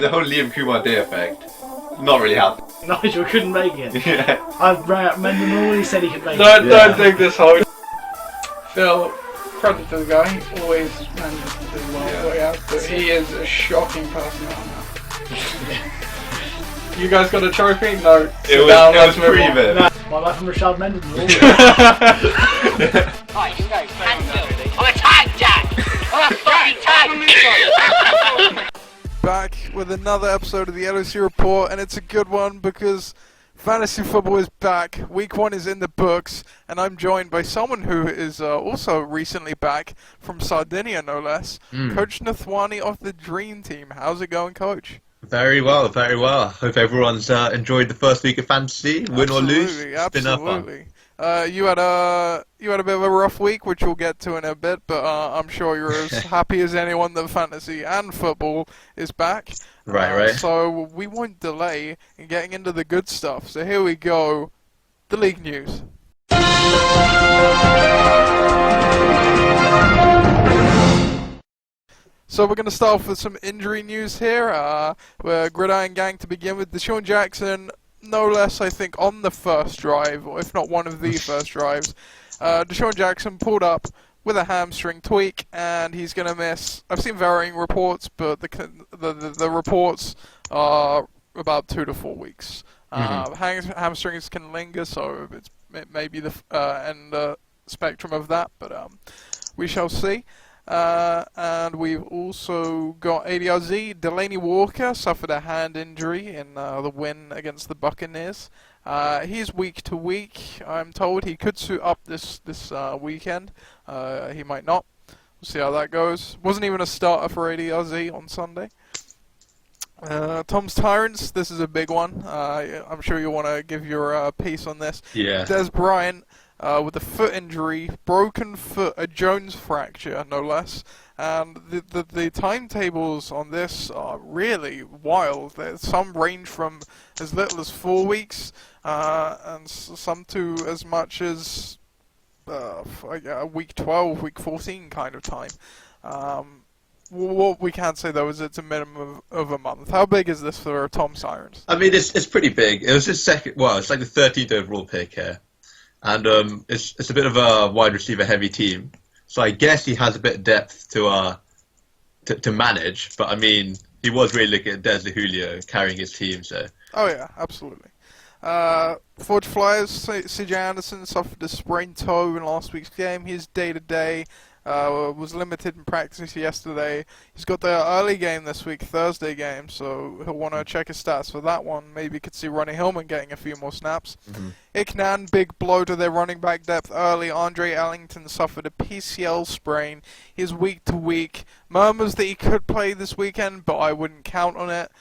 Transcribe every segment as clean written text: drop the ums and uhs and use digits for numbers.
the whole Liam Kumar Day effect, not really happening. Nigel couldn't make it. Yeah. I rang up Mendon already said he could make it. Don't dig this hole. Phil, credit to the guy, he always manages to do well what he has, but he is a shocking person on that. You guys got a trophy? No. It was pre-event. No, my life from Rashad Mendon. Right, you go. Cancel. I'm a tag, Jack. I'm a fucking tag. Back with another episode of the LOC Report, and it's a good one because fantasy football is back. Week 1 is in the books, and I'm joined by someone who is also recently back from Sardinia, no less. Coach Nathwani of the Dream Team. How's it going, Coach? Very well, very well. Hope everyone's enjoyed the first week of fantasy, win or lose. It's been fun. You had a bit of a rough week, which we'll get to in a bit, but I'm sure you're as happy as anyone that fantasy and football is back. Right. So we won't delay in getting into the good stuff. So here we go, the league news. So we're going to start off with some injury news here. We're Gridiron Gang to begin with. Deshaun Jackson, no less, I think, on the first drive, or if not one of the first drives. Deshaun Jackson pulled up with a hamstring tweak, and he's going to miss. I've seen varying reports, but the reports are about 2 to 4 weeks. Hamstrings can linger, so it may be the end spectrum of that, but we shall see. And we've also got ADRZ. Delaney Walker suffered a hand injury in the win against the Buccaneers. He's week to week. I'm told he could suit up this weekend. He might not. We'll see how that goes. Wasn't even a starter for ADRZ on Sunday. Tom's Tyrants. This is a big one. I'm sure you want to give your piece on this. Yeah. Des Bryant. With a foot injury, broken foot, a Jones fracture, no less. And the timetables on this are really wild. Some range from as little as 4 weeks, and some to as much as week 12, week 14 kind of time. What we can say, though, is it's a minimum of a month. How big is this for Tom Sirens? I mean, it's pretty big. It was his second, it's like the 13th overall pick here. And it's a bit of a wide receiver heavy team, so I guess he has a bit of depth to manage. But I mean, he was really looking at Des Julio carrying his team. So. Oh yeah, absolutely. Forge Flyers, CJ Anderson suffered a sprained toe in last week's game. He's day to day. Was limited in practice yesterday. He's got the early game this week, Thursday game, so he'll want to check his stats for that one. Maybe could see Ronnie Hillman getting a few more snaps. Iknan, big blow to their running back depth early. Andre Ellington suffered a PCL sprain. He's week to week. Murmurs that he could play this weekend, but I wouldn't count on it.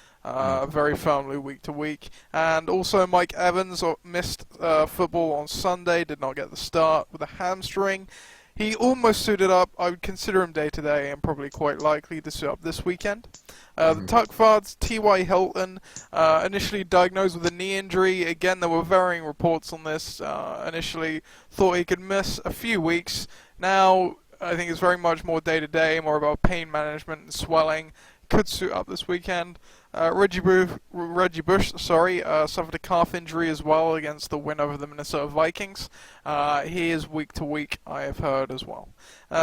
Very firmly week to week. And also Mike Evans missed football on Sunday, did not get the start with a hamstring. He almost suited up. I would consider him day-to-day and probably quite likely to suit up this weekend. The Tuckfards, T.Y. Hilton, initially diagnosed with a knee injury. Again, there were varying reports on this. Initially thought he could miss a few weeks. Now, I think it's very much more day-to-day, more about pain management and swelling. Could suit up this weekend. Reggie Bush, suffered a calf injury as well against the win over the Minnesota Vikings. He is week to week, I have heard as well.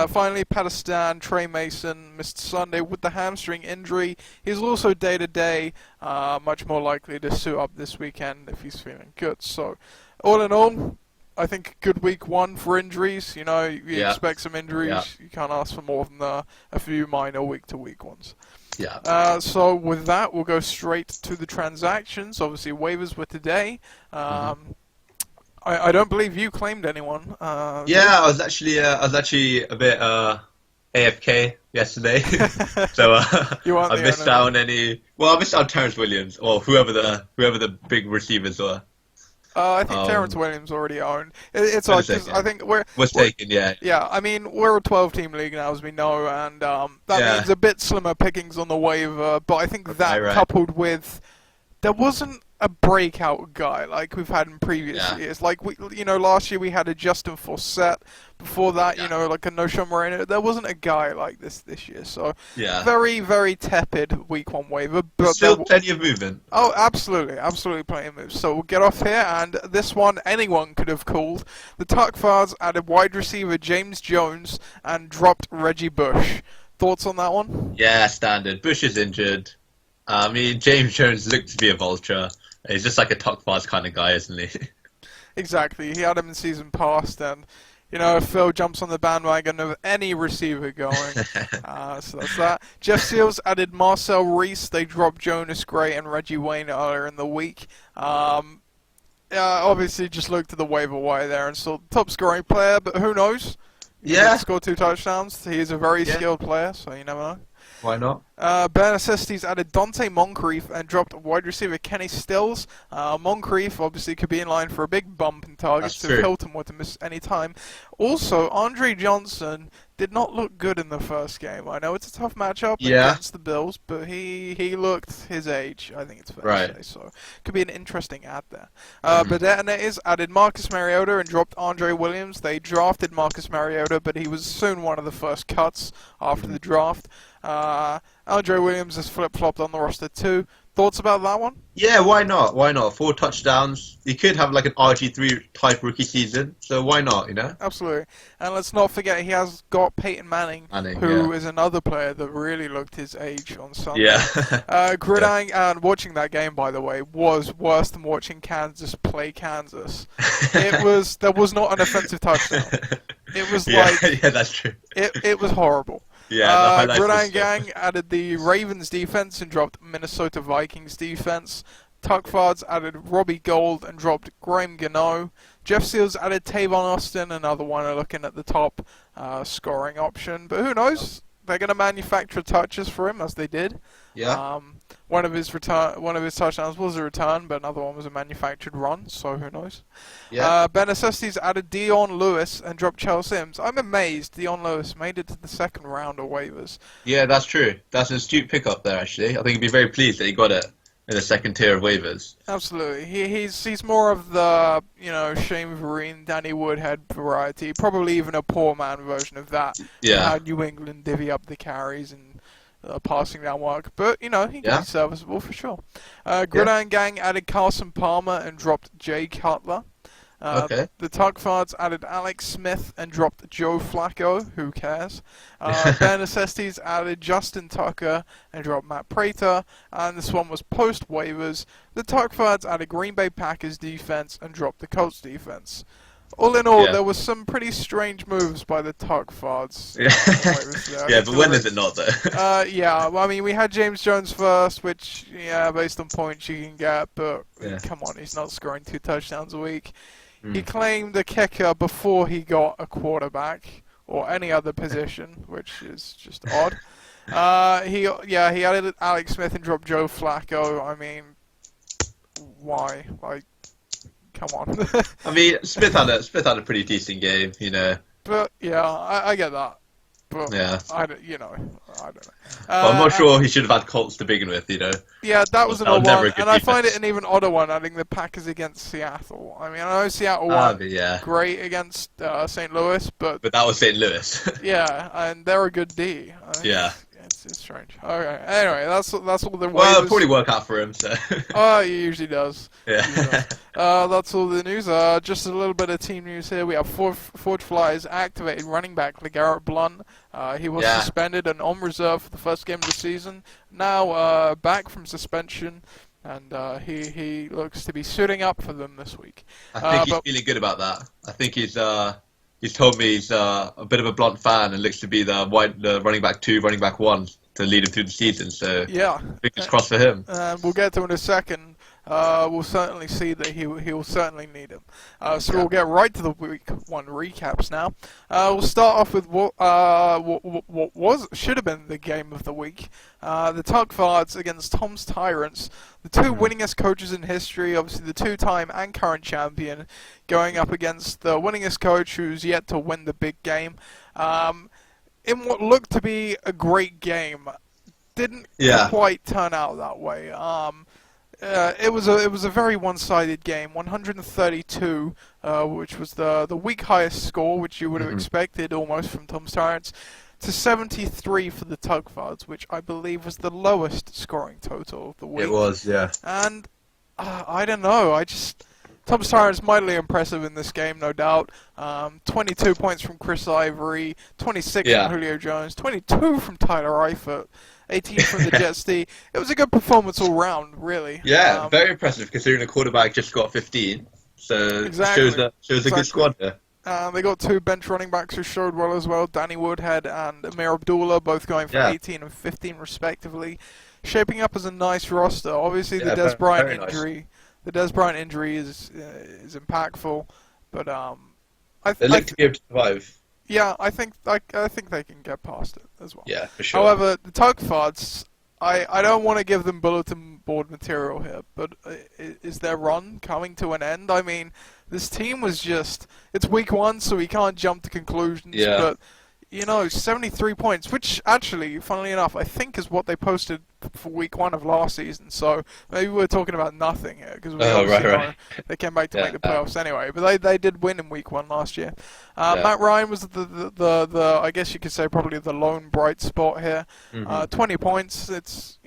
Finally, Pakistan, Trey Mason missed Sunday with the hamstring injury. He's also day to day, much more likely to suit up this weekend if he's feeling good. So, all in all, I think good week 1 for injuries. You know, you expect some injuries. Yeah. You can't ask for more than a few minor week to week ones. Yeah. So with that, we'll go straight to the transactions. Obviously, waivers were today. I don't believe you claimed anyone. Yeah, I was actually a bit AFK yesterday, so I missed out on any. Well, I missed out on Terrence Williams or whoever the big receivers were. I think Terrence Williams already owned. It's odd because I think was taken, yeah. Yeah, I mean, we're a 12-team league now, as we know, and that means a bit slimmer pickings on the waiver. But I think that coupled with there wasn't a breakout guy like we've had in previous years. Like last year we had a Justin Forsett. Before that, like a No-Show Moreno. There wasn't a guy like this year. So very, very tepid week 1 waiver. But still plenty of movement. Oh, absolutely plenty of moves. So we'll get off here, and this one anyone could have called. The Tuckfards added wide receiver James Jones and dropped Reggie Bush. Thoughts on that one? Yeah, standard. Bush is injured. I mean, James Jones looked to be a vulture. He's just like a Tuckfards kind of guy, isn't he? Exactly. He had him in season past, and if Phil jumps on the bandwagon of any receiver going, so that's that. Jeff Seals added Marcel Reese. They dropped Jonas Gray and Reggie Wayne earlier in the week. Obviously, just looked at the waiver wire there and saw top scoring player, but who knows? He did score 2 touchdowns. He is a very skilled player, so you never know. Why not? Benesestes added Dante Moncrief and dropped wide receiver Kenny Stills. Moncrief obviously could be in line for a big bump in targets if Hilton were to miss any time. Also, Andre Johnson did not look good in the first game. I know it's a tough matchup against the Bills, but he looked his age, I think it's fair to say. So could be an interesting add there. Bedenettis added Marcus Mariota and dropped Andre Williams. They drafted Marcus Mariota, but he was soon one of the first cuts after the draft. Andre Williams has flip-flopped on the roster too. Thoughts about that one? Yeah, why not? 4 touchdowns. He could have like an RG3 type rookie season, so why not, Absolutely. And let's not forget he has got Peyton Manning who is another player that really looked his age on Sunday. Gridiron, and watching that game, by the way, was worse than watching Kansas play Kansas. There was not an offensive touchdown. It was that's true. It was horrible. Gridiron Gang added the Ravens defense and dropped Minnesota Vikings defense. Tuckfards added Robbie Gold and dropped Graham Gano. Jeff Seals added Tavon Austin, another one looking at the top scoring option. But who knows? They're going to manufacture touches for him, as they did. One of his touchdowns was a return, but another one was a manufactured run, so who knows? Benesestes added Dion Lewis and dropped Charles Sims. I'm amazed Dion Lewis made it to the second round of waivers. Yeah, that's true. That's an astute pickup there, actually. I think he'd be very pleased that he got it in the second tier of waivers. Absolutely. He's more of the, Shane Vereen, Danny Woodhead variety, probably even a poor man version of that. How New England divvy up the carries and passing down work, but he can be serviceable for sure. Gridiron Gang added Carson Palmer and dropped Jay Cutler. The Tuckfards added Alex Smith and dropped Joe Flacco. Who cares? Benesestes added Justin Tucker and dropped Matt Prater. And this one was post waivers. The Tuckfards added Green Bay Packers defense and dropped the Colts defense. All in all, there was some pretty strange moves by the Tuckfards. But when is it not, though? We had James Jones first, which, based on points you can get, but come on, he's not scoring 2 touchdowns a week. He claimed a kicker before he got a quarterback, or any other position, which is just odd. He added Alex Smith and dropped Joe Flacco. I mean, why? Come on. Smith had a pretty decent game, But I get that. But I don't know. I'm not sure he should have had Colts to begin with, Yeah, that was an odd one, and I find it an even odder one adding the Packers against Seattle. I know Seattle won great against St. Louis, but that was St. Louis. and they're a good D. It's strange. Okay. Anyway, that's all the waivers. Well, it'll probably work out for him. So. He usually does. That's all the news. Just a little bit of team news here. We have Ford Flyers activated running back LeGarrette Blunt. He was suspended and on reserve for the first game of the season. Now back from suspension, and he looks to be suiting up for them this week. I think he's feeling good about that. I think he's told me he's a bit of a Blunt fan and looks to be the running back 2, running back 1 to lead him through the season. So fingers crossed for him. We'll get to him in a second. We'll certainly see that he will certainly need him. We'll get right to the week 1 recaps now. We'll start off with what should have been the game of the week. The Tuckfards against Tom's Tyrants, the 2 winningest coaches in history, obviously the 2-time and current champion, going up against the winningest coach who's yet to win the big game. In what looked to be a great game, didn't quite turn out that way. It was a very one-sided game. 132, which was the week highest score, which you would have expected almost from Tom's Tyrants, to 73 for the Tugfards, which I believe was the lowest scoring total of the week. It was, yeah. And I don't know. Tom's Tyrants mightily impressive in this game, no doubt. 22 points from Chris Ivory, 26 from Julio Jones, 22 from Tyler Eifert, 18 from the Jets D. It was a good performance all round, really. Yeah, very impressive considering the quarterback just got 15. So exactly, shows a good squad there. They got 2 bench running backs who showed well as well. Danny Woodhead and Amir Abdullah, both going for 18 and 15 respectively. Shaping up as a nice roster. Obviously, the Des Bryant injury. Nice. The Des Bryant injury is impactful, but they look to be able to survive. Yeah, I think they can get past it as well. Yeah, for sure. However, the Tugfards, I don't want to give them bulletin board material here, but is their run coming to an end? I mean, this team was it's week 1, so we can't jump to conclusions, but 73 points, which actually, funnily enough, I think is what they posted for week 1 of last season. So maybe we're talking about nothing here because they came back to make the playoffs anyway. But they did win in week 1 last year. Matt Ryan was the I guess you could say probably the lone bright spot here. 20 points. It's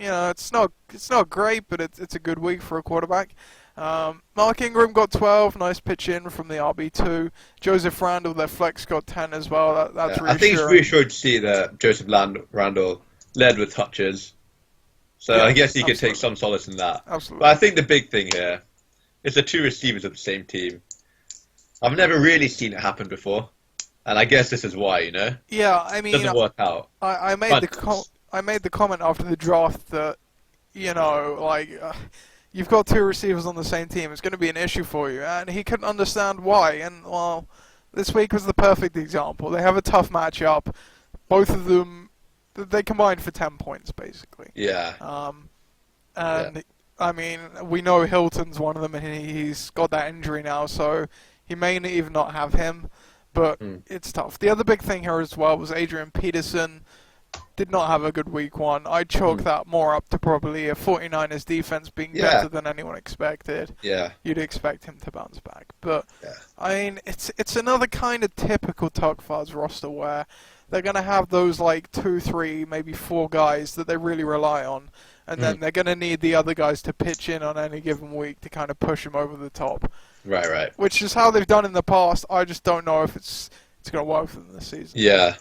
not great, but it's a good week for a quarterback. Mark Ingram got 12, nice pitch in from the RB2. Joseph Randall, their flex, got 10 as well. That's reassuring. I think it's reassuring to see that Joseph Randall led with touches. So I guess he could take some solace in that. Absolutely. But I think the big thing here is the 2 receivers of the same team. I've never really seen it happen before. And I guess this is why, Yeah, I mean... It doesn't work out. I made the comment after the draft that, you've got 2 receivers on the same team. It's going to be an issue for you. And he couldn't understand why. And, well, this week was the perfect example. They have a tough matchup. Both of them, they combined for 10 points, basically. Yeah. I mean, we know Hilton's one of them, and he's got that injury now, so he may even not have him. But it's tough. The other big thing here as well was Adrian Peterson did not have a good week 1. I'd chalk that more up to probably a 49ers defense being better than anyone expected. Yeah. You'd expect him to bounce back. But, I mean, it's another kind of typical Tugfards roster where they're going to have those 2, 3, maybe 4 guys that they really rely on. And then they're going to need the other guys to pitch in on any given week to kind of push them over the top. Right. Which is how they've done in the past. I just don't know if it's going to work for them this season. Yeah.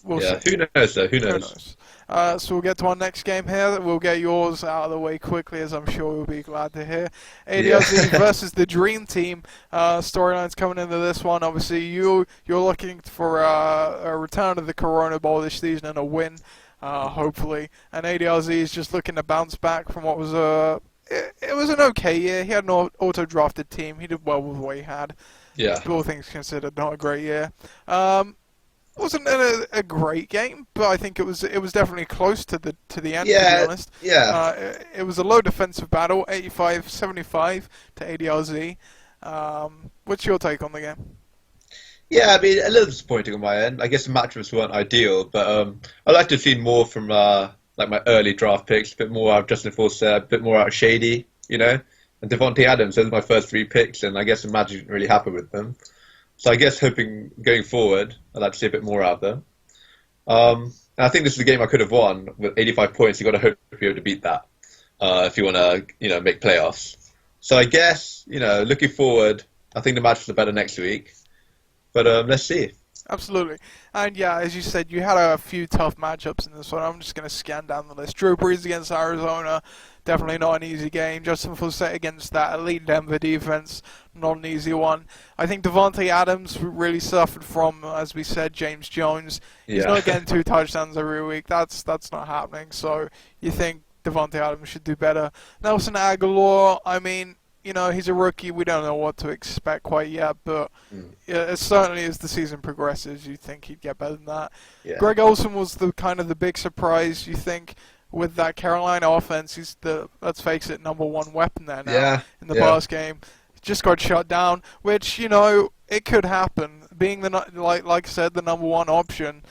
We'll see. Who knows, though? Who knows? So we'll get to our next game here. We'll get yours out of the way quickly, as I'm sure you'll be glad to hear. ADLZ versus the Dream Team. Storylines coming into this one. Obviously, you're looking for a return to the Corona Bowl this season and a win, hopefully. And ADLZ is just looking to bounce back from what was it was an okay year. He had an auto-drafted team. He did well with what he had. Yeah. All things considered, not a great year. Wasn't a great game, but I think it was definitely close to the end, to be honest. Yeah. It was a low defensive battle, 85-75 to ADLZ. What's your take on the game? Yeah, I mean, a little disappointing on my end. I guess the matchups weren't ideal, but I'd like to have seen more from my early draft picks, a bit more out of Justin Forsett, a bit more out of Shady, And Devontae Adams, those are my first 3 picks, and I guess the magic didn't really happen with them. So I guess hoping going forward, I'd like to see a bit more out of them. And I think this is a game I could have won with 85 points. You've got to hope to be able to beat that if you want to, make playoffs. So I guess, looking forward, I think the matches are better next week. But let's see. Absolutely. And yeah, as you said, you had a few tough matchups in this one. I'm just going to scan down the list. Drew Brees against Arizona, definitely not an easy game. Justin Forsett against that elite Denver defense, not an easy one. I think Devontae Adams really suffered from, as we said, James Jones. He's not getting 2 touchdowns every week. That's not happening. So you think Devontae Adams should do better. Nelson Aguilar, I mean, he's a rookie. We don't know what to expect quite yet, but certainly as the season progresses, you think he'd get better than that. Yeah. Greg Olsen was the big surprise, you think, with that Carolina offense. He's let's face it, number 1 weapon there now in the pass game. Just got shut down, which, it could happen. Being like I said, the number 1 option,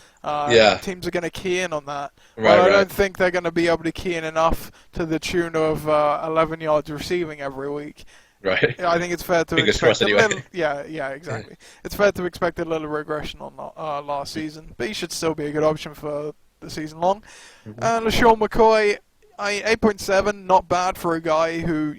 Teams are going to key in on that. Right, I right. don't think they're going to be able to key in enough to the tune of 11 yards receiving every week. Right. I think it's fair to Fingers expect crossed anyway. exactly. It's fair to expect a little regression on last season, but he should still be a good option for the season long. And LaShawn McCoy, 8.7, not bad for a guy who,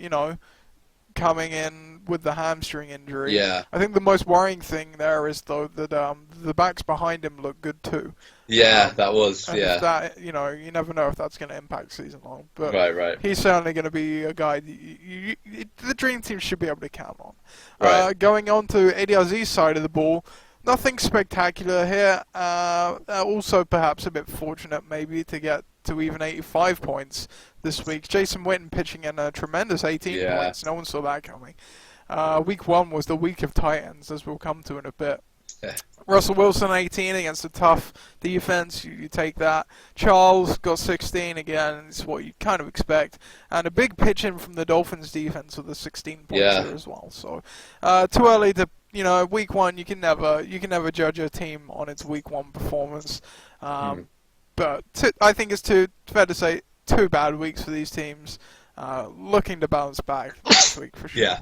coming in with the hamstring injury. Yeah. I think the most worrying thing there is, though, that the backs behind him look good too. Yeah, that was, and if that, you never know if that's going to impact season long. But right. he's certainly going to be a guy that the dream team should be able to count on. Right. Going on to ADRZ's side of the ball, nothing spectacular here. Also, perhaps a bit fortunate maybe to get to even 85 points this week. Jason Witten pitching in a tremendous 18 points. No one saw that coming. Week 1 was the week of tight ends, as we'll come to in a bit. Yeah. Russell Wilson 18 against a tough defense. You take that. Charles got 16 again. It's what you kind of expect. And a big pitch in from the Dolphins defense with a 16 points there as well. So too early to, week 1 you can never judge a team on its week 1 performance. But I think it's fair to say 2 bad weeks for these teams. Looking to bounce back next week for sure. Yeah.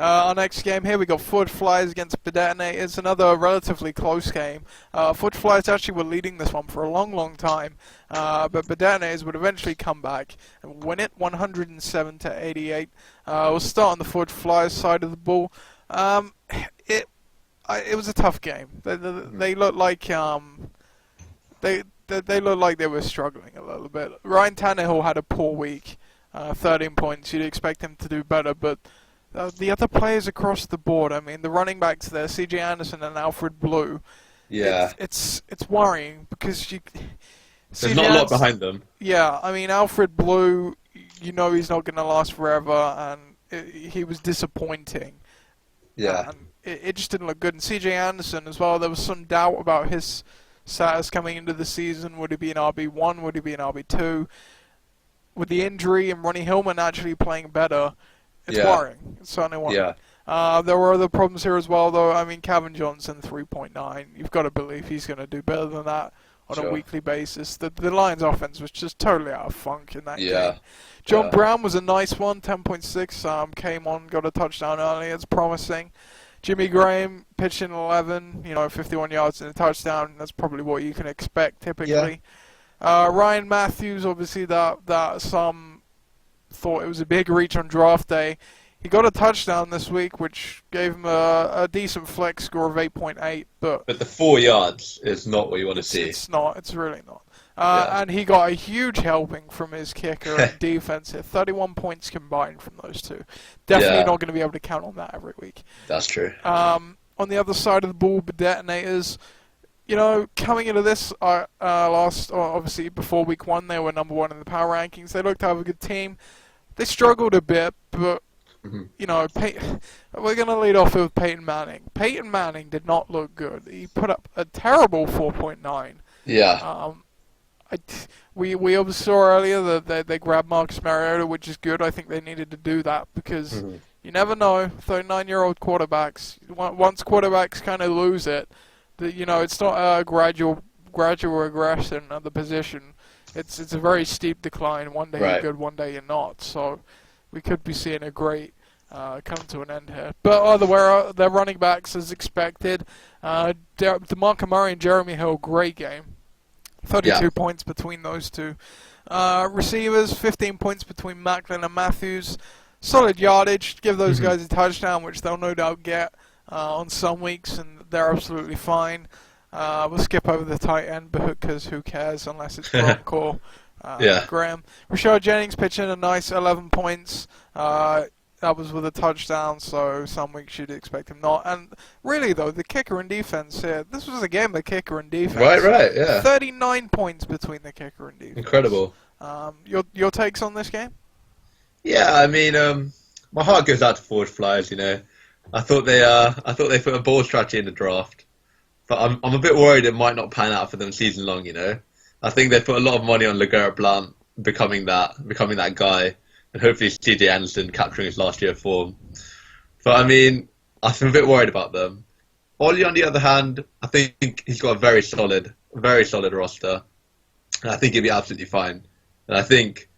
Our next game here, we got Ford Flyers against Detonators. Another relatively close game. Ford Flyers actually were leading this one for a long, long time, but Detonators would eventually come back and win it, 107-88. We'll start on the Ford Flyers side of the ball. It was a tough game. They looked like they looked like they were struggling a little bit. Ryan Tannehill had a poor week, 13 points. You'd expect him to do better, but the other players across the board, I mean, the running backs there, C.J. Anderson and Alfred Blue. Yeah. It's worrying because there's not a lot behind them. Yeah, I mean, Alfred Blue, he's not going to last forever, and he was disappointing. Yeah. And it just didn't look good. And C.J. Anderson as well, there was some doubt about his status coming into the season. Would he be an RB1? Would he be an RB2? With the injury and Ronnie Hillman actually playing better, it's worrying. It's certainly worrying. Yeah. There were other problems here as well, though. I mean, Calvin Johnson, 3.9. You've got to believe he's going to do better than that on a weekly basis. The Lions' offense was just totally out of funk in that game. John Brown was a nice one, 10.6. Came on, got a touchdown early. It's promising. Jimmy Graham pitching 11, 51 yards and a touchdown. That's probably what you can expect typically. Ryan Matthews, obviously, that some thought it was a big reach on draft day. He got a touchdown this week, which gave him a decent flex score of 8.8. But the 4 yards is not what you want to see. It's not. It's really not. And he got a huge helping from his kicker and defense here. 31 points combined from those two. Definitely not going to be able to count on that every week. That's true. On the other side of the ball, the Detonators, coming into this obviously before week 1, they were number 1 in the power rankings. They looked to have a good team. They struggled a bit, but we're going to lead off with Peyton Manning. Peyton Manning did not look good. He put up a terrible 4.9. Yeah. We obviously saw earlier that they grabbed Marcus Mariota, which is good. I think they needed to do that because you never know. 39-year-old quarterbacks, once quarterbacks kind of lose it, it's not a gradual regression of the position. It's a very steep decline. One day you're good, one day you're not. So we could be seeing a great come to an end here. But otherwise, their running backs as expected. DeMarco Murray and Jeremy Hill, great game. 32 points between those two. Receivers, 15 points between Macklin and Matthews. Solid yardage. Give those guys a touchdown, which they'll no doubt get on some weeks, and they're absolutely fine. We'll skip over the tight end because who cares unless it's Gronk or Graham. Rashard Jennings pitching a nice 11 points. That was with a touchdown, so some weeks you'd expect him not. And really, though, the kicker and defense here, this was a game of kicker and defense. Right, yeah. 39 points between the kicker and defense. Incredible. Your takes on this game? Yeah, I mean, my heart goes out to Ford Flyers. I thought they put a ball strategy in the draft, but I'm a bit worried it might not pan out for them season long. I think they put a lot of money on LeGarrette Blount becoming that guy. And hopefully C.J. Anderson capturing his last year form. But, I mean, I'm a bit worried about them. Ollie, on the other hand, I think he's got a very solid very solid roster. And I think he'll be absolutely fine. And I think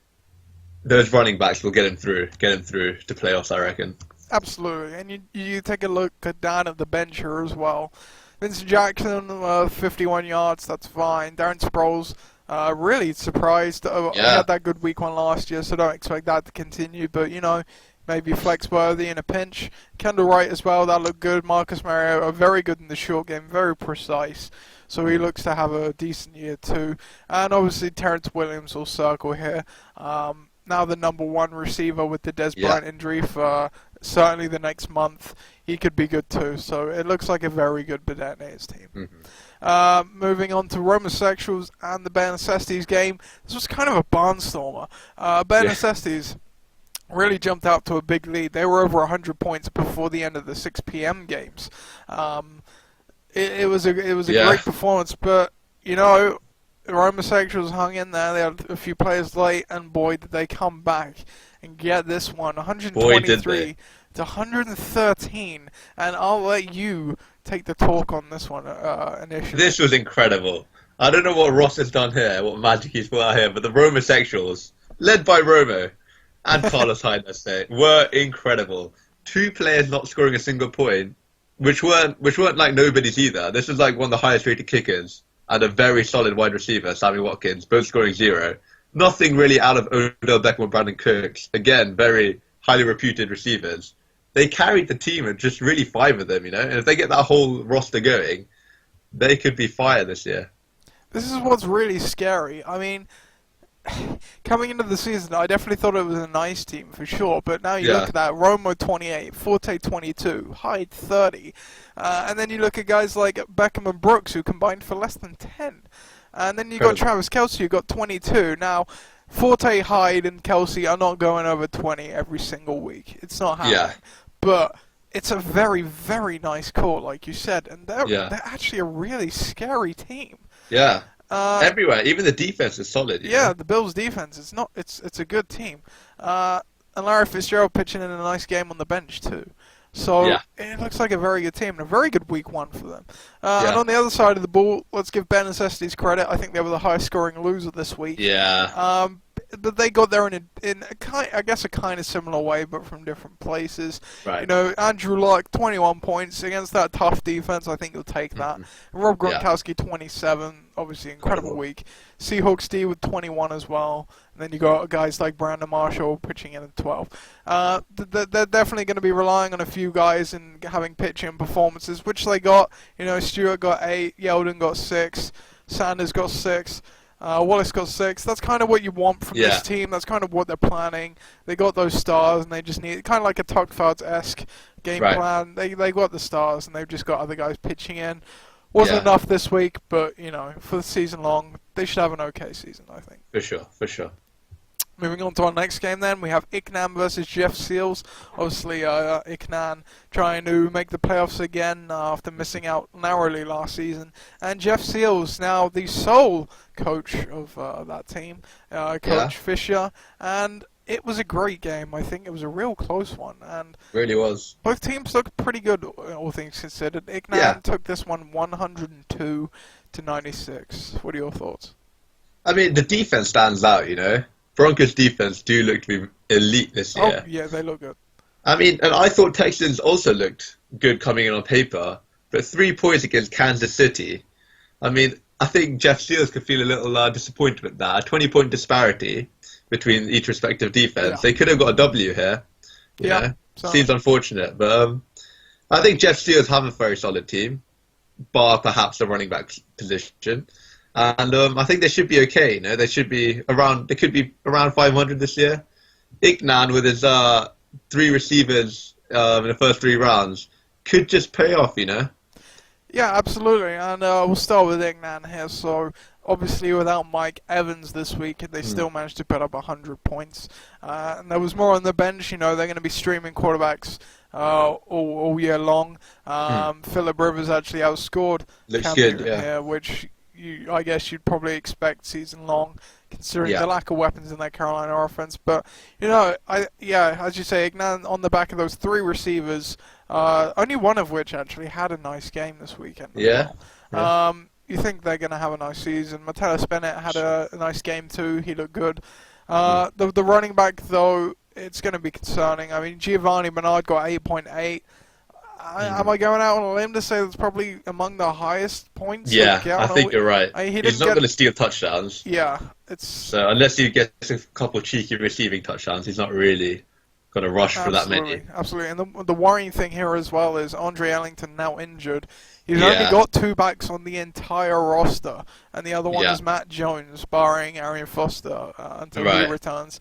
those running backs will get him through to playoffs, I reckon. Absolutely. And you take a look down at the bench here as well. Vincent Jackson, 51 yards, that's fine. Darren Sproles, really surprised. He had that good week one last year, so don't expect that to continue. But, maybe flex-worthy in a pinch. Kendall Wright as well, that looked good. Marcus Mariota, very good in the short game, very precise. So he looks to have a decent year too. And obviously Terrence Williams will circle here. Now the number one receiver with the Des Bryant injury for certainly the next month. He could be good too. So it looks like a very good Bedarnaise team. Mm-hmm. Moving on to Romosexuals and the Bear Necessities game. This was kind of a barnstormer. Bear Necessities really jumped out to a big lead. They were over 100 points before the end of the 6 p.m. games. It was a great performance, but the Romosexuals hung in there. They had a few players late, and boy, did they come back and get this one, 123 to 113. And I'll let you take the talk on this one initially. This was incredible. I don't know what Ross has done here, what magic he's put out here, but the Romosexuals, led by Romo and Carlos Hyde, I say, were incredible. 2 players not scoring a single point, which weren't like nobody's either. This was like one of the highest rated kickers and a very solid wide receiver, Sammy Watkins, both scoring 0. Nothing really out of Odell Beckham or Brandon Cooks. Again, very highly reputed receivers. They carried the team and just really 5 of them, And if they get that whole roster going, they could be fire this year. This is what's really scary. I mean, coming into the season, I definitely thought it was a nice team for sure, but now you look at that, Romo 28, Forte 22, Hyde 30, and then you look at guys like Beckham and Brooks who combined for less than 10, and then you got Travis Kelce who got 22. Now, Forte, Hyde, and Kelce are not going over 20 every single week. It's not happening, but it's a very, very nice call, like you said, and they're actually a really scary team. Yeah. Everywhere, even the defense is solid. The Bills' defense it's a good team, and Larry Fitzgerald pitching in a nice game on the bench too. So it looks like a very good team and a very good week one for them. And on the other side of the ball, let's give Bear Necessities credit. I think they were the highest scoring loser this week. Yeah. But they got there in a kind of similar way, but from different places. Right. Andrew Luck, 21 points against that tough defense. I think you'll take that. And Rob Gronkowski, 27. Obviously, incredible week. Seahawks D with 21 as well. And then you got guys like Brandon Marshall pitching in at 12. They're definitely going to be relying on a few guys and having pitching performances, which they got. Stewart got 8, Yeldon got 6, Sanders got 6. Wallace got 6. That's kind of what you want from this team. That's kind of what they're planning. They got those stars, and they just need kind of like a Tuckfards-esque game plan. They got the stars, and they've just got other guys pitching in. Wasn't enough this week, but for the season long, they should have an okay season, I think. For sure. Moving on to our next game then, we have Iknan versus Jeff Seals. Obviously, Iknan trying to make the playoffs again after missing out narrowly last season. And Jeff Seals, now the sole coach of that team, Coach Fisher. And it was a great game. I think it was a real close one. And really was. Both teams looked pretty good, all things considered. Iknan took this one 102 to 96. What are your thoughts? I mean, the defense stands out, Broncos defense do look to be elite this year. Oh, yeah, they look good. I mean, and I thought Texans also looked good coming in on paper, but 3 points against Kansas City. I mean, I think Jeff Seals could feel a little disappointed with that. A 20-point disparity between each respective defense. They could have got a W here. Seems unfortunate, but I think Jeff Seals have a very solid team, bar perhaps the running back position. And I think they should be okay. They should be around. They could be around 500 this year. Iknan with his 3 receivers in the first 3 rounds could just pay off. Yeah, absolutely. And we'll start with Iknan here. So obviously, without Mike Evans this week, they still managed to put up 100 points. And there was more on the bench. They're going to be streaming quarterbacks all year long. Phillip Rivers actually outscored Looks Cam good, here, which I guess you'd probably expect season long, considering the lack of weapons in that Carolina offense. But as you say, Iknan on the back of those 3 receivers, only one of which actually had a nice game this weekend. you think they're going to have a nice season. Metellus Bennett had a nice game too. He looked good. The running back, though, it's going to be concerning. I mean, Giovanni Bernard got 8.8. Am I going out on a limb to say that's probably among the highest points? Yeah, I think you're right. He's not going to steal touchdowns. Yeah, so unless he gets a couple cheeky receiving touchdowns, he's not really going to rush for that many. Absolutely, and the worrying thing here as well is Andre Ellington now injured. He's only got 2 backs on the entire roster, and the other one is Matt Jones, barring Arian Foster until he returns.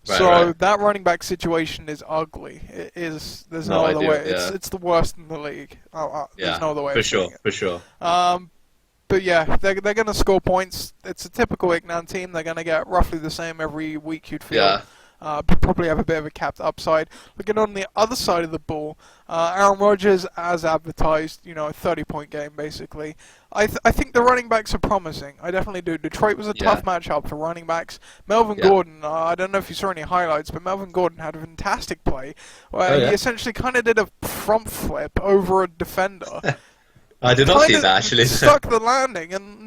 That running back situation is ugly. It is. There's no other way. It's the worst in the league. There's no other way. For sure. But yeah, they're going to score points. It's a typical Ignan team. They're going to get roughly the same every week, you'd feel. Yeah. But probably have a bit of a capped upside. Looking on the other side of the ball, Aaron Rodgers, as advertised, a 30-point game basically. I think the running backs are promising. I definitely do. Detroit was a tough matchup for running backs. Melvin Gordon, I don't know if you saw any highlights, but Melvin Gordon had a fantastic play where he essentially kind of did a front flip over a defender. I did not see that, actually. Stuck the landing and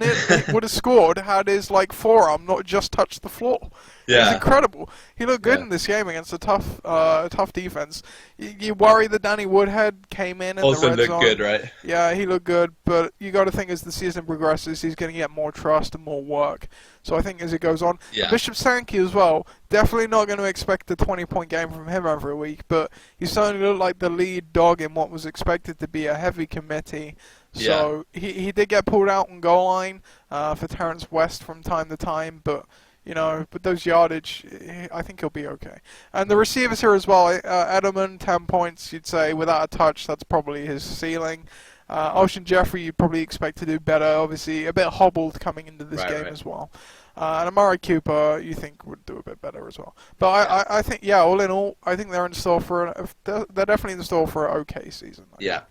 would have scored had his forearm not just touched the floor. It was incredible. He looked good in this game against a tough defense. You worry that Danny Woodhead came in also the red zone. Also looked good, right? Yeah, he looked good, but you got to think as the season progresses, he's going to get more trust and more work. So I think as it goes on, Bishop Sankey as well, definitely not going to expect a 20-point game from him every week, but he certainly looked like the lead dog in what was expected to be a heavy committee. So he did get pulled out on goal line for Terrence West from time to time, but with those yardage, I think he'll be okay. And the receivers here as well, Edelman, 10 points, you'd say, without a touch, that's probably his ceiling. Ocean Jeffrey, you'd probably expect to do better, obviously, a bit hobbled coming into this game as well. And Amari Cooper, you think, would do a bit better as well. But I think, all in all, I think they're in store they're definitely in store for an okay season. Yeah.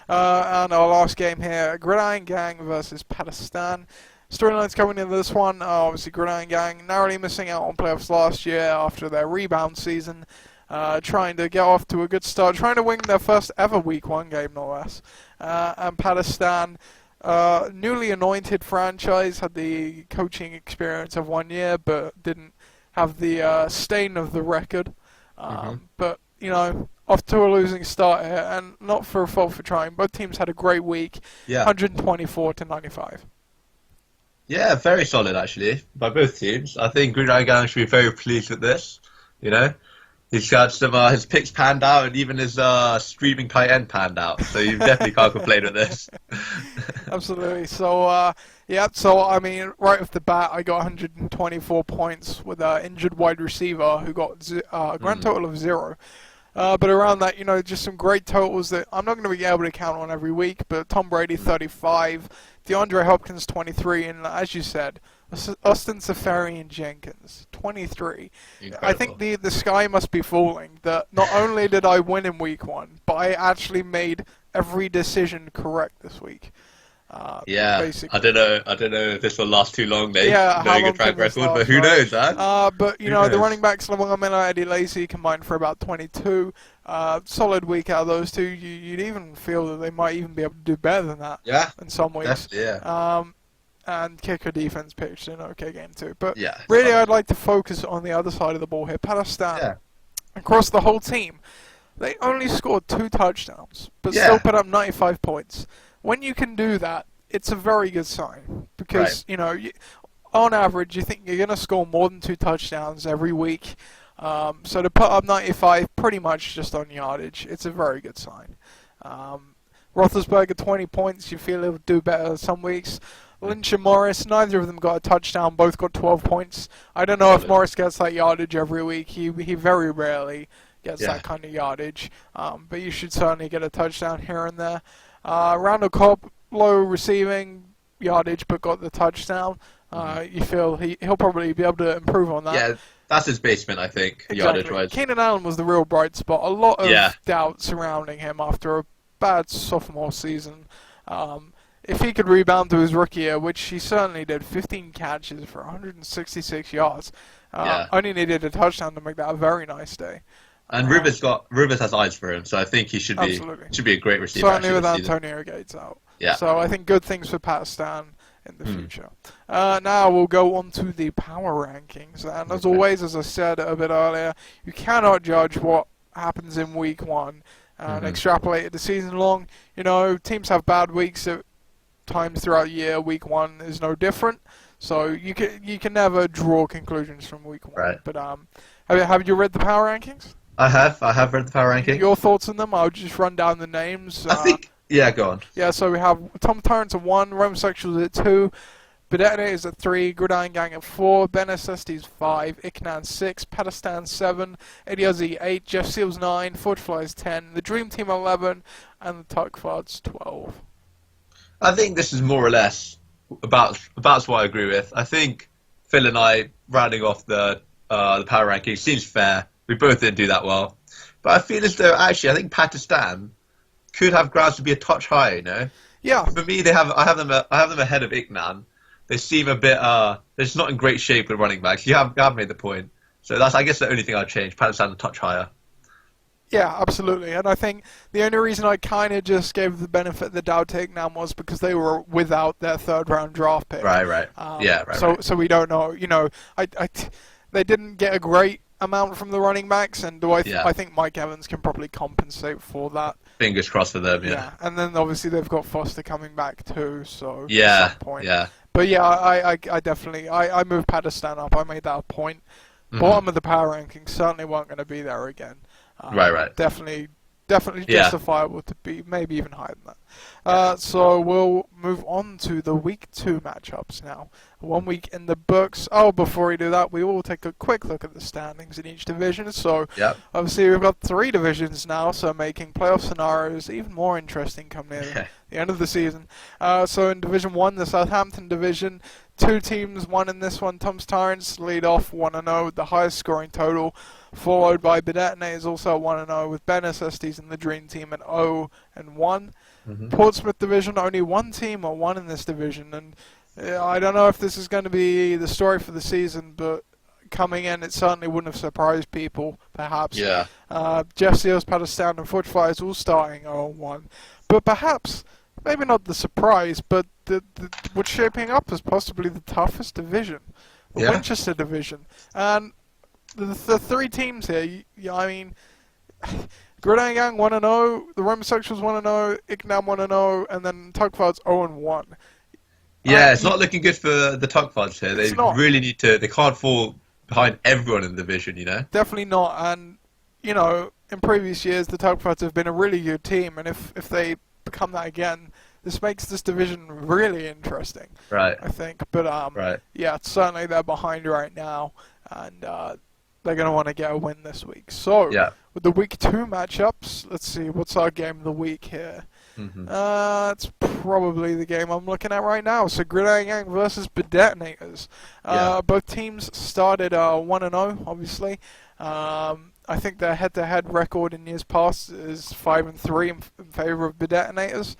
And our last game here, Gridiron Gang versus Pakistan. Storylines coming into this one, obviously Gridiron Gang narrowly missing out on playoffs last year after their rebound season, trying to get off to a good start, trying to win their first ever Week 1 game, no less. And Pakistan, newly anointed franchise, had the coaching experience of 1 year, but didn't have the stain of the record. But, off to a losing start here, and not for a fault for trying. Both teams had a great week, 124-95. Yeah, very solid actually by both teams. I think Gridiron Gang should be very pleased with this. He's got some his picks panned out, and even his streaming tight end panned out. So you definitely can't complain with this. Absolutely. So So I mean, right off the bat, I got 124 points with an injured wide receiver who got a grand total of 0. But around that, just some great totals that I'm not going to be able to count on every week. But Tom Brady, 35. DeAndre Hopkins, 23. And as you said, Austin Safarian Jenkins, 23. Incredible. I think the sky must be falling that not only did I win in week 1, but I actually made every decision correct this week. Basically. I don't know if this will last too long, mate. How long track record, but who knows, man? But the running backs, Lamar Miller, Eddie Lacy, combined for about 22. Solid week out of those two. You'd even feel that they might even be able to do better than that. Yeah. In some weeks. Yeah. And kicker defense pitched an okay game too. But really, I'd like to focus on the other side of the ball here. Pakistan, across the whole team, they only scored 2 touchdowns, but still put up 95 points. When you can do that, it's a very good sign because on average, you think you're going to score more than 2 touchdowns every week. So to put up 95, pretty much just on yardage, it's a very good sign. Roethlisberger, 20 points. You feel he'll do better some weeks. Lynch and Morris, neither of them got a touchdown. Both got 12 points. I don't know if Morris gets that yardage every week. He very rarely gets that kind of yardage. But you should certainly get a touchdown here and there. Randall Cobb, low receiving yardage, but got the touchdown. You feel he'll probably be able to improve on that. Yeah, that's his basement, I think, yardage-wise. Keenan Allen was the real bright spot. A lot of doubt surrounding him after a bad sophomore season. If he could rebound to his rookie year, which he certainly did, 15 catches for 166 yards. Only needed a touchdown to make that a very nice day. And Rivers has eyes for him, so I think he should be a great receiver. Certainly with Antonio Gates out. Yeah. So I think good things for Pakistan. in the future. Now we'll go on to the power rankings, and as always, as I said a bit earlier, you cannot judge what happens in week 1 and extrapolate it the season long. You know, teams have bad weeks at times throughout the year. Week 1 is no different, so you can never draw conclusions from week 1. Right. But have you read the power rankings? I have read the power ranking. Your thoughts on them? I'll just run down the names. I think, yeah, go on. Yeah, so we have Tom Torrance at 1, Romosexuals at 2, Bedetinators at 3, Gridiron Gang at 4, Ben SSD's 5, Iknan 6, Padistan 7, Ediazi 8, Jeff Seals 9, Forgeflies 10, The Dream Team 11, and the Tuckfards 12. I think this is more or less about what I agree with. I think Phil and I, rounding off the power ranking, seems fair. We both didn't do that well. But I feel as though, actually, I think Pakistan could have grounds to be a touch higher, you know? Yeah. For me, I have them ahead of Iknan. They seem a bit, they're just not in great shape with running backs. You have made the point. So that's, I guess, the only thing I'd change. Pakistan a touch higher. Yeah, absolutely. And I think the only reason I kind of just gave the benefit of the doubt to Iknan was because they were without their third-round draft pick. Right. So we don't know. You know, they didn't get a great amount from the running backs, and I think Mike Evans can probably compensate for that. Fingers crossed for them, yeah. And then obviously they've got Foster coming back too, so yeah, at some point. yeah. But yeah, I definitely I moved Pakistan up. I made that a point. Bottom of the power rankings certainly weren't going to be there again. Right. Definitely justifiable to be maybe even higher than that. So we'll move on to the week 2 matchups now. 1 week in the books. Oh, before we do that, we will take a quick look at the standings in each division. So obviously we've got 3 divisions now, so making playoff scenarios even more interesting come near the end of the season. So in Division 1, the Southampton division, 2 teams, one in this one. Tom's Tyrants lead off 1-0, the highest scoring total, followed by Bedetinators also at 1-0, with Ben SSDs and the Dream Team at 0-1. Portsmouth division, only 1 team at 1 in this division, and I don't know if this is going to be the story for the season, but coming in, it certainly wouldn't have surprised people, perhaps. Yeah. Jeff Seals, Padistan, and Forgeflies all starting 0-1. But perhaps, maybe not the surprise, but what's shaping up as possibly the toughest division, the Winchester division. And the 3 teams here, I mean, Gridiron Gang 1-0, the Romosexuals 1-0, Iknam 1-0, and then Tugfards 0-1. Yeah, it's not looking good for the Tugfards here. They really need to. They can't fall behind everyone in the division, you know. Definitely not. And you know, in previous years, the Tugfards have been a really good team, and if they become that again, this makes this division really interesting. Right. I think, but yeah, certainly they're behind right now, and they're going to want to get a win this week. So with the week 2 matchups, let's see, what's our game of the week here? It's probably the game I'm looking at right now. So Gridiron Gang versus Bedetinators. Both teams started 1-0, obviously. I think their head-to-head record in years past is 5-3 in favor of Bedetinators.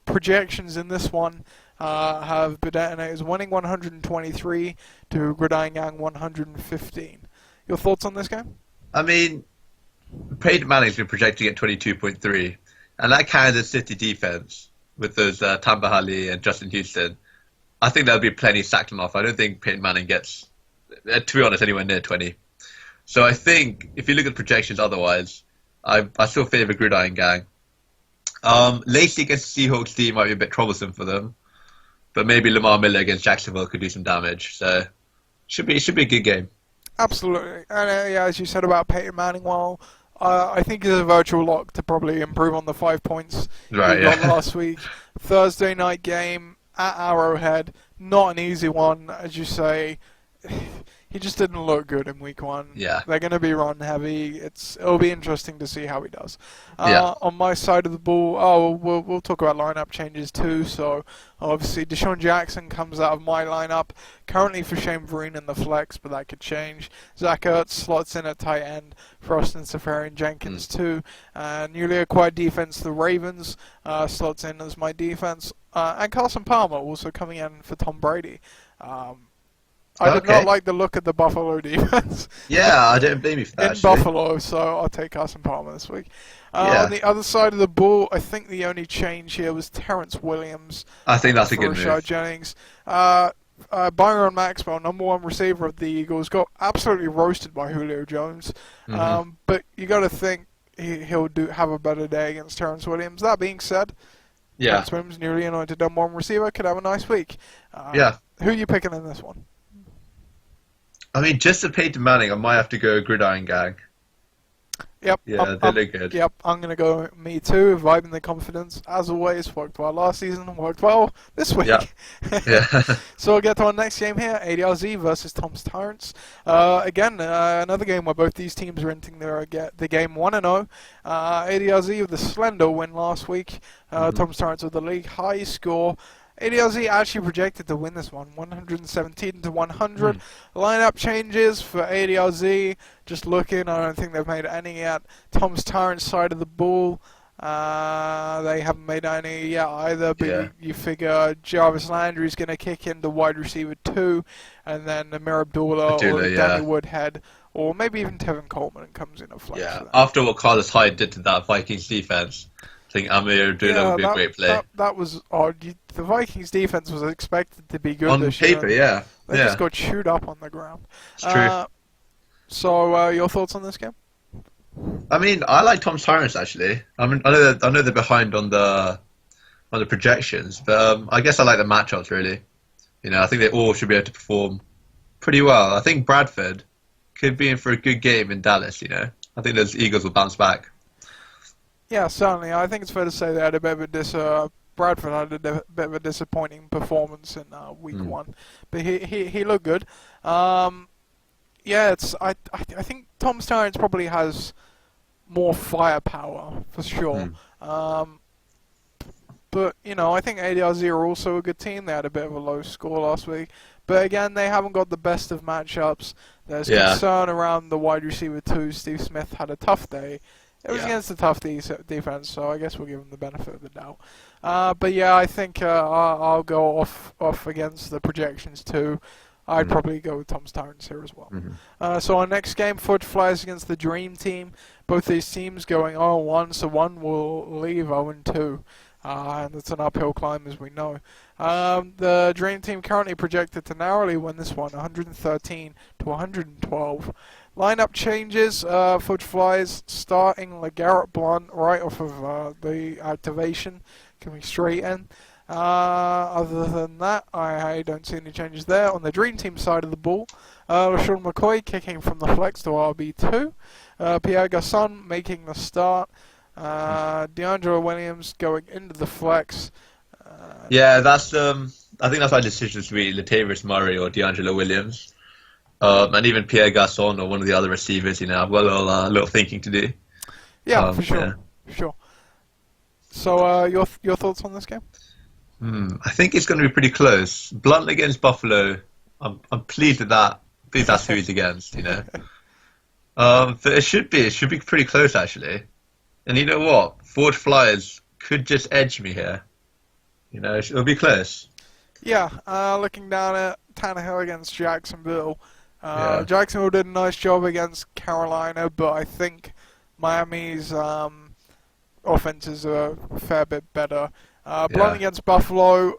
Projections in this one have Bedetinators winning 123 to Gridiron Gang 115. Your thoughts on this game? I mean, Peyton Manning's been projecting at 22.3. And that Kansas City defense with those Tamba Hali and Justin Houston, I think there'll be plenty sacked off. I don't think Peyton Manning gets, to be honest, anywhere near 20. So I think if you look at projections otherwise, I still favour Gridiron Gang. Lacey against the Seahawks team might be a bit troublesome for them, but maybe Lamar Miller against Jacksonville could do some damage. So it should be a good game. Absolutely. And as you said about Peyton Manning, well, I think he's a virtual lock to probably improve on the 5 points he got last week. Thursday night game at Arrowhead, not an easy one, as you say. He just didn't look good in week 1. Yeah. They're going to be run heavy. It'll be interesting to see how he does. On my side of the ball, we'll talk about lineup changes too. So obviously Deshaun Jackson comes out of my lineup, currently for Shane Vereen in the flex, but that could change. Zach Ertz slots in at tight end, Frost and Safarian Jenkins too. Newly acquired defense, the Ravens, slots in as my defense. And Carson Palmer also coming in for Tom Brady. I did Okay. not like the look of the Buffalo defense. Yeah, I don't blame you for that. In actually. Buffalo, so I'll take Carson Palmer this week. Yeah. On the other side of the ball, I think the only change here was Terrence Williams. I think that's a for good Rashad move. Jennings. Byron Maxwell, number one receiver of the Eagles, got absolutely roasted by Julio Jones. Mhm. But you got to think he'll have a better day against Terrence Williams. That being said, Yeah. Terrence Williams, newly anointed number one receiver, could have a nice week. Yeah. Who are you picking in this one? I mean, just to Peyton Manning, I might have to go Gridiron Gang. Yep. Yeah, they look good. Yep, I'm going to go me too, vibing the confidence. As always, worked well last season, worked well this week. Yeah. Yeah. So we'll get to our next game here, ADRZ versus Tom's Tyrants. Again, another game where both these teams are entering the game 1-0. ADRZ with a slender win last week. Tom's Tyrants with the league high score. ADRZ actually projected to win this one, 117 to 100. Lineup changes for ADRZ. Just looking, I don't think they've made any yet. Tom's Tyrants side of the ball, they haven't made any yet either. But you figure Jarvis Landry's going to kick in the wide receiver 2, and then Amir Abdullah or Danny Woodhead, or maybe even Tevin Coleman comes in a flex. Yeah. After what Carlos Hyde did to that Vikings defense, I think Amir Abdullah would be a great play. That was odd. The Vikings defense was expected to be good On this paper, year. They yeah. just got chewed up on the ground. It's true. So, your thoughts on this game? I mean, I like Tom's Tyrants actually. I mean, I know they're behind on the projections, but I guess I like the matchups really. You know, I think they all should be able to perform pretty well. I think Bradford could be in for a good game in Dallas. You know, I think those Eagles will bounce back. Yeah, certainly. I think it's fair to say they had a bit of a Bradford had a bit of a disappointing performance in week 1, but he looked good. I think Tom's Tyrants probably has more firepower for sure. But you know, I think ADRZ are also a good team. They had a bit of a low score last week, but again, they haven't got the best of matchups. There's concern around the wide receiver 2. Steve Smith had a tough day. It was against a tough defense, so I guess we'll give him the benefit of the doubt. But yeah, I think I'll go off against the projections too. I'd probably go with Tom's Tyrants here as well. So our next game, Fudge Flyers against the Dream Team. Both these teams going 0-1, so one will leave 0-2. And it's an uphill climb, as we know. The Dream Team currently projected to narrowly win this one, 113 to 112. Lineup changes, Fudge Flies starting LeGarrette Blunt right off of the activation, coming straight in. Other than that, I don't see any changes there. On the Dream Team side of the ball, LaShawn McCoy kicking from the flex to RB2. Pierre Garçon making the start. DeAngelo Williams going into the flex. That's I think that's our decision to be Latavius Murray or DeAngelo Williams. And even Pierre Garçon or one of the other receivers, you know, I've got a little thinking to do. Yeah, for sure. For sure. So, your thoughts on this game? I think it's going to be pretty close. Blunt against Buffalo, I'm pleased with that. I think that's who he's against, you know. But it should be pretty close, actually. And you know what? Ford Flyers could just edge me here. You know, it'll be close. Yeah, looking down at Tannehill against Jacksonville. Jacksonville did a nice job against Carolina, but I think Miami's offense is a fair bit better. Blunt against Buffalo,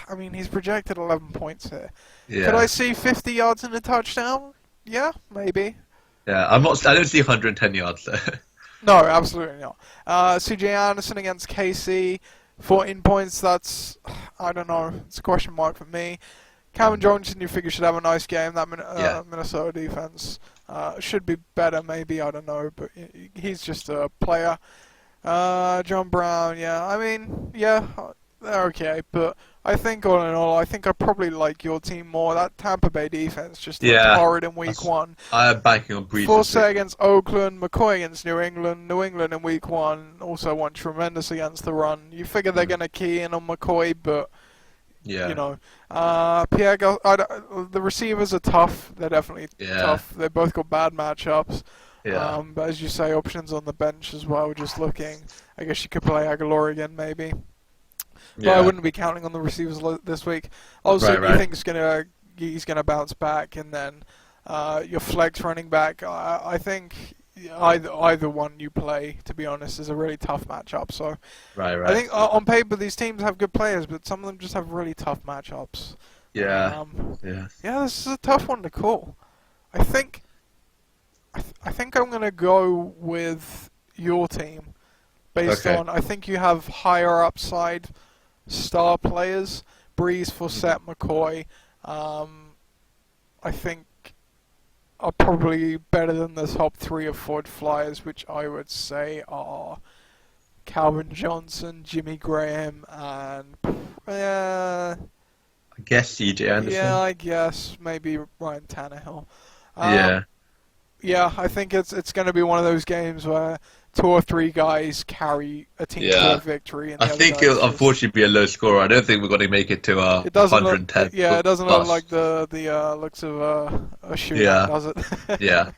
I mean, he's projected 11 points here. Yeah. Could I see 50 yards and a touchdown? Yeah, maybe. Yeah, I don't see 110 yards there. No, absolutely not. CJ Anderson against KC, 14 points, that's, I don't know, it's a question mark for me. Calvin Johnson, you figure, should have a nice game. That Minnesota defense should be better, maybe, I don't know, but he's just a player. John Brown, I mean, they're okay, but I think all in all, I think I probably like your team more. That Tampa Bay defense just looked horrid in week 1. I'm banking on Breeze. Forsett against Oakland, McCoy against New England. New England in week 1 also went tremendous against the run. You figure they're going to key in on McCoy, but you know, the receivers are tough. They're definitely tough. They both got bad matchups. But as you say, options on the bench as well. Just looking, I guess you could play Aguilar again, maybe. But I wouldn't be counting on the receivers this week. Also, you think it's going to he's going to bounce back, and then your flex running back. I think either one you play, to be honest, is a really tough matchup. So Right. I think on paper these teams have good players, but some of them just have really tough matchups. Yeah. Yeah, this is a tough one to call. I think I'm going to go with your team based Okay. on I think you have higher upside star players. Breeze, Forsett, McCoy. I think are probably better than the top 3 of Ford Flyers, which I would say are Calvin Johnson, Jimmy Graham, and I guess CJ Anderson. yeah, I guess maybe Ryan Tannehill. Yeah. Yeah, I think it's going to be one of those games where 2 or 3 guys carry a team to Yeah. a victory. And I the other think guys it'll just- unfortunately be a low score. I don't think we're going to make it to It doesn't 110. look, yeah, it doesn't look plus. like the looks of a shootout, Yeah. does it? Yeah.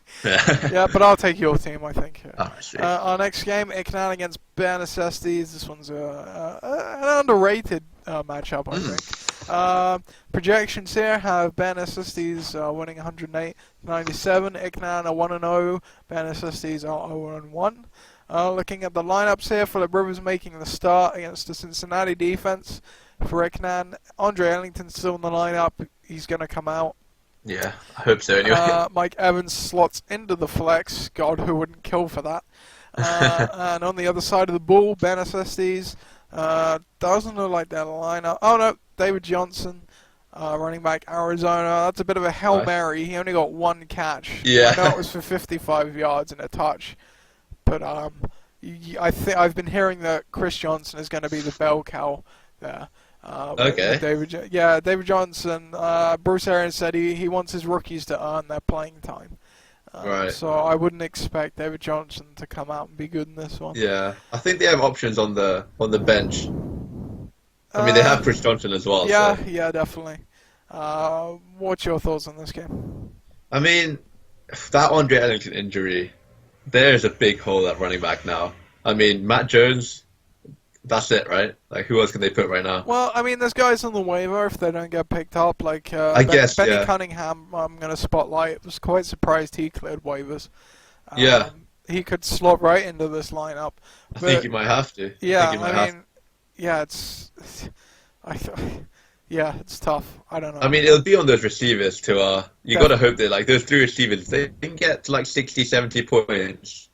Yeah, but I'll take your team, I think. Alright, sweet. Our next game, Iknan against Bear Necessities. This one's an underrated matchup, I think. Projections here have Bear Necessities winning 108-97. Iknan are 1-0. Bear Necessities are 0-1. Looking at the lineups here, Philip Rivers making the start against the Cincinnati defense. For Iknan, Andre Ellington's still in the lineup. He's going to come out. Yeah, I hope so anyway. Mike Evans slots into the flex. God, who wouldn't kill for that? And on the other side of the ball, Bear Necessities doesn't look like their lineup. Oh no, David Johnson, running back Arizona. That's a bit of a Hail Nice. Mary. He only got 1 catch. Yeah. I know it was for 55 yards and a touch. But I think I've been hearing that Chris Johnson is going to be the bell cow there. Okay. David Johnson. Bruce Arians said he wants his rookies to earn their playing time. Right. So I wouldn't expect David Johnson to come out and be good in this one. Yeah, I think they have options on the bench. I mean, they have Chris Johnson as well. Yeah, So. yeah, definitely. What's your thoughts on this game? I mean, that Andre Ellington injury, there's a big hole at running back now. I mean, Matt Jones, that's it, right? Like, who else can they put right now? Well, I mean, there's guys on the waiver if they don't get picked up. Like guess, Benny yeah. Cunningham, I'm going to spotlight. I was quite surprised he cleared waivers. Yeah. He could slot right into this lineup. I think you might have to. Yeah, I think yeah, it's tough. I don't know. I mean, it'll be on those receivers to, you got to hope that, like, those 3 receivers, they can get to, like, 60, 70 points.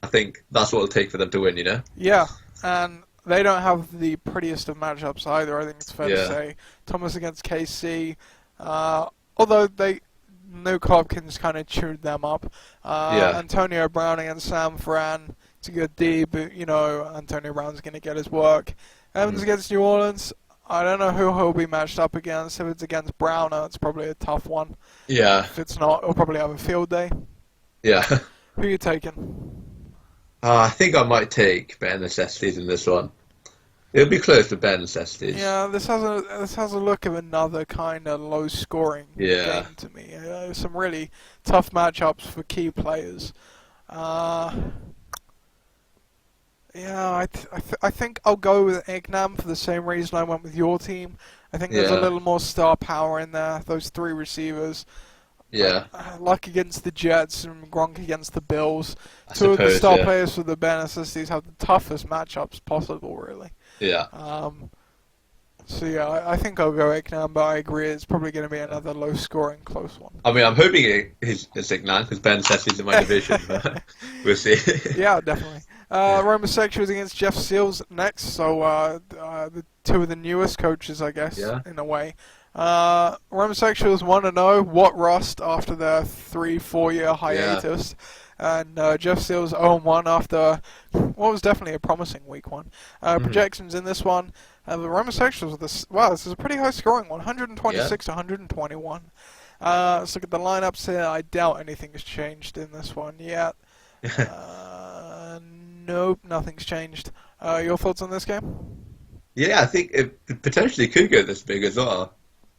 I think that's what it'll take for them to win, you know? Yeah, and they don't have the prettiest of matchups either, I think it's fair to say. Thomas against KC, although they Nuke Hopkins kind of chewed them up. Antonio Brown against Sam Fran, it's a good D, but, you know, Antonio Brown's going to get his work. Evans against New Orleans, I don't know who he'll be matched up against. If it's against Browner, it's probably a tough one. Yeah. If it's not, he'll probably have a field day. Yeah. Who are you taking? I think I might take Bare Necessities in this one. It'll be close to Bare Necessities. Yeah, this has a look of another kind of low-scoring game to me. Some really tough matchups for key players. I think I'll go with Ignam for the same reason I went with your team. I think there's a little more star power in there. Those 3 receivers. Yeah. Luck against the Jets and Gronk against the Bills. I 2 of the suppose, star yeah. players for the Bear Necessities have the toughest matchups possible, really. Yeah. So yeah, I think I'll go Ignam, but I agree it's probably going to be another low-scoring, close one. I mean, I'm hoping it's Ignan because Bare Necessities in my division, but we'll see. Yeah, definitely. Roman Sexuals against Jeff Seals next. So the 2 of the newest coaches, I guess, in a way. Roman Sexuals 1-0. What rust after their 3-4 year hiatus. And Jeff Seals 0-1 after what was definitely a promising week 1. Projections in this one. The Roman Sexuals, this is a pretty high scoring one, 126 to 121. Let's look at the lineups here. I doubt anything's changed in this one yet. Nope, nothing's changed. Your thoughts on this game? Yeah, I think it potentially could go this big as well.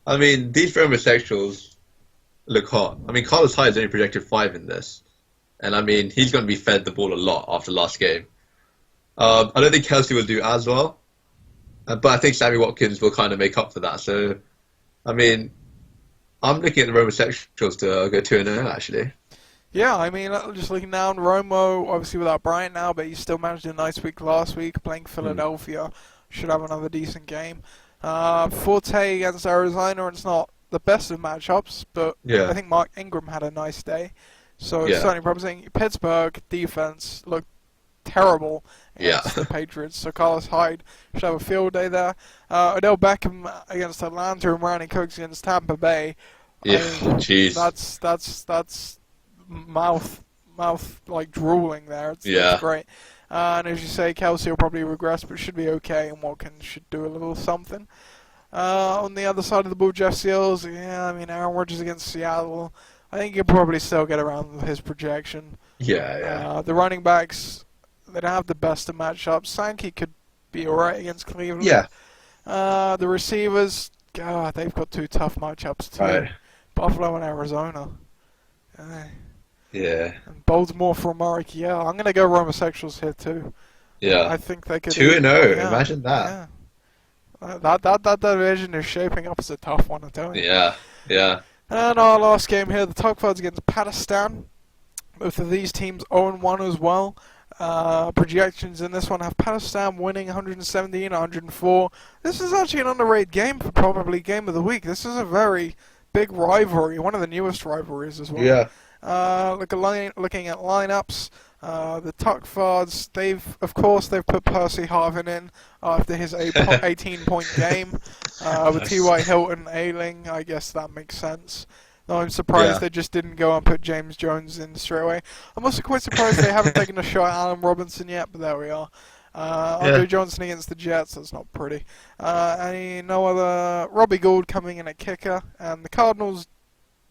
I mean, these homosexuals look hot. I mean, Carlos Hyde's only projected 5 in this. And I mean, he's going to be fed the ball a lot after last game. I don't think Kelsey will do as well. But I think Sammy Watkins will kind of make up for that. So, I mean, I'm looking at the homosexuals to go 2-0 actually. Yeah, I mean, just looking down, Romo, obviously without Bryant now, but he still managed a nice week last week, playing Philadelphia. Should have another decent game. Forte against Arizona, it's not the best of matchups, but I think Mark Ingram had a nice day. So it's certainly promising. Pittsburgh defense looked terrible against the Patriots, so Carlos Hyde should have a field day there. Odell Beckham against Atlanta and Brandon Cooks against Tampa Bay. Yeah, jeez. That's mouth like drooling there. It's great. And as you say, Kelsey will probably regress, but should be okay, and Watkins should do a little something. On the other side of the ball, Jeff Seals, I mean, Aaron Rodgers against Seattle, I think he'll probably still get around his projection. The running backs, they don't have the best of matchups. Sankey could be alright against Cleveland. The receivers, God, they've got 2 tough matchups too. Right. Buffalo and Arizona. And Baltimore for Amari. I'm going to go homosexuals here too. I think they could. 2-0. Imagine that. That division is shaping up as a tough one, I'm telling you. And our last game here, the Tugfards against Pakistan. Both of these teams 0-1 as well. Projections in this one have Pakistan winning 117, 104. This is actually an underrated game for probably game of the week. This is a very big rivalry, one of the newest rivalries as well. Looking at lineups, the Tugfards, they've put Percy Harvin in after his 18-point game with T.Y. Hilton ailing. I guess that makes sense. No, I'm surprised they just didn't go and put James Jones in straight away. I'm also quite surprised they haven't taken a shot at Allen Robinson yet, but there we are. Andre Johnson against the Jets, that's not pretty. No other Robbie Gould coming in at kicker, and the Cardinals,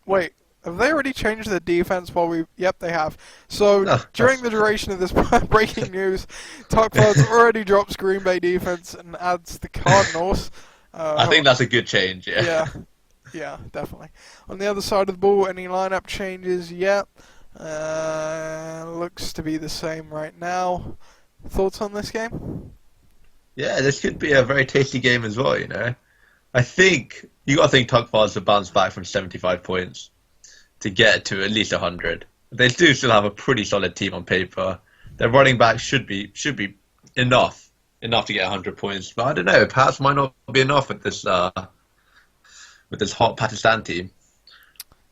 have they already changed their defense Yep, they have. So, during the duration of this breaking news, Tugfards already drops Green Bay defense and adds the Cardinals. I think that's a good change, Yeah, definitely. On the other side of the ball, any lineup changes? Looks to be the same right now. Thoughts on this game? Yeah, this could be a very tasty game as well, you know. I think you got to think Tugfards have bounced back from 75 points to get to at least 100. They do still have a pretty solid team on paper. Their running back should be enough to get 100 points. But I don't know, perhaps might not be enough with this hot Pakistan team.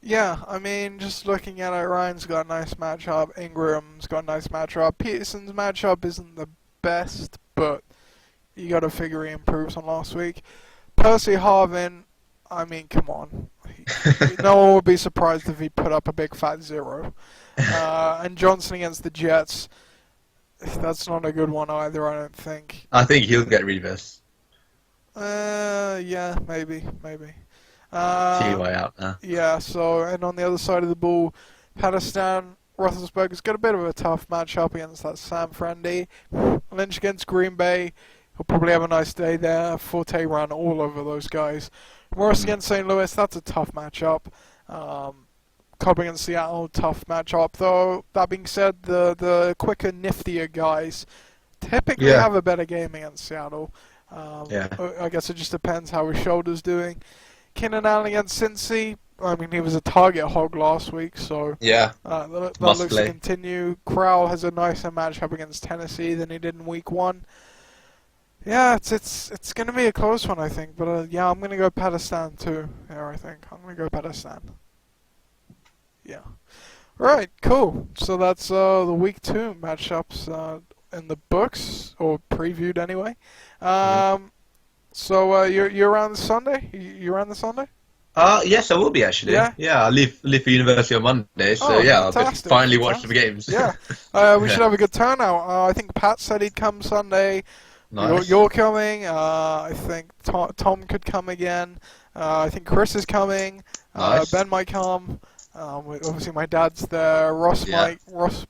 Yeah, I mean, just looking at it, Ryan's got a nice matchup. Ingram's got a nice matchup. Peterson's matchup isn't the best, but you got to figure he improves on last week. Percy Harvin, I mean, come on. No one would be surprised if he put up a big fat 0. And Johnson against the Jets, that's not a good one either, I don't think. I think he'll get Revis. Yeah, maybe. TY out now. Yeah, so, and on the other side of the ball, Pakistan, Roethlisberger's got a bit of a tough matchup against that Sam Friendly. Lynch against Green Bay, he'll probably have a nice day there. Forte ran all over those guys. Morris against St. Louis, that's a tough matchup. Cobb against Seattle, tough matchup. Though, that being said, the quicker, niftier guys typically have a better game against Seattle. I guess it just depends how his shoulder's doing. Keenan Allen against Cincy. I mean, he was a target hog last week, so that looks to continue. Crowell has a nicer matchup against Tennessee than he did in Week 1. Yeah, it's going to be a close one, I think. But I'm going to go Pakistan too. Yeah, I think I'm going to go Pakistan. Yeah. Right, cool. So that's the Week 2 matchups in the books, or previewed anyway. So you're around this Sunday? You around this Sunday? Yes, I will be actually. Yeah, I leave for university on Monday, so I'll finally watch the games. Yeah, we should have a good turnout. I think Pat said he'd come Sunday. Nice. You're coming. I think Tom could come again. I think Chris is coming. Nice. Ben might come. Obviously, my dad's there. Ross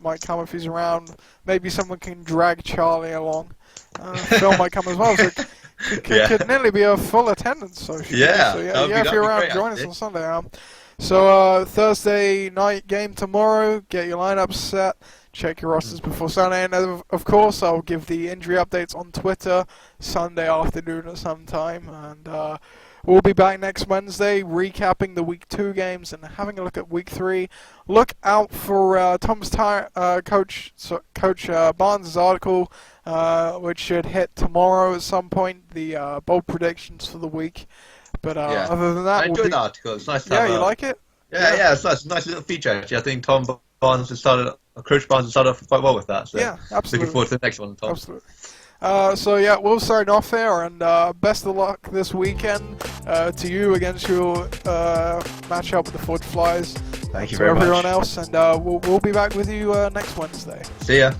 might come if he's around. Maybe someone can drag Charlie along. Phil might come as well. So could nearly be a full attendance. So if you're around, join us on Sunday. So Thursday night game tomorrow. Get your lineup set. Check your rosters before Sunday, and of course I'll give the injury updates on Twitter Sunday afternoon at some time. And We'll be back next Wednesday, recapping the Week 2 games and having a look at Week 3. Look out for Coach Barnes' article, which should hit tomorrow at some point, the bold predictions for the week. But other than that, I enjoyed the article. It's nice to yeah, have you like it? Yeah, it's nice. It's a nice little feature, actually. I think Coach Barnes has started off quite well with that. So Yeah, absolutely. looking forward to the next one, Tom. Absolutely. So yeah, we'll sign off there, and best of luck this weekend to you against your matchup with the Ford Flyers. Thank you to very much. everyone else, and we'll be back with you next Wednesday. See ya.